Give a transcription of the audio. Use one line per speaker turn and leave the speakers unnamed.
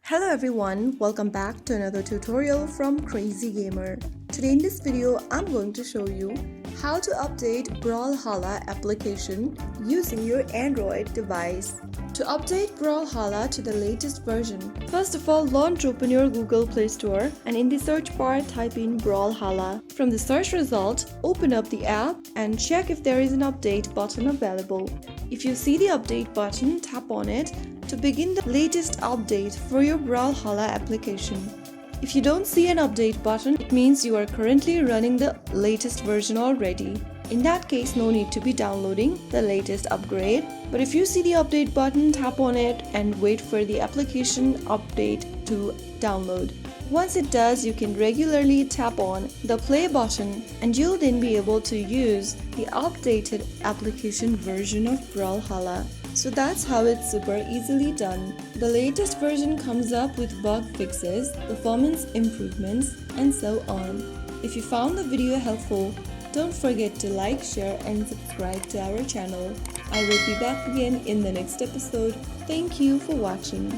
Hello everyone, welcome back to another tutorial from Crazy Gamer. Today in this video, I'm going to show you how to update Brawlhalla application using your Android device. To update Brawlhalla to the latest version, first of all open your Google Play Store and in the search bar type in Brawlhalla. From the search result, open up the app and check if there is an update button available. If you see the update button, tap on it to begin the latest update for your Brawlhalla application. If you don't see an update button, it means you are currently running the latest version already. In that case, no need to be downloading the latest upgrade. But if you see the update button, tap on it and wait for the application update to download. Once it does, you can regularly tap on the play button and you'll then be able to use the updated application version of Brawlhalla. So that's how it's super easily done. The latest version comes up with bug fixes, performance improvements, and so on. If you found the video helpful, don't forget to like, share, and subscribe to our channel. I will be back again in the next episode. Thank you for watching.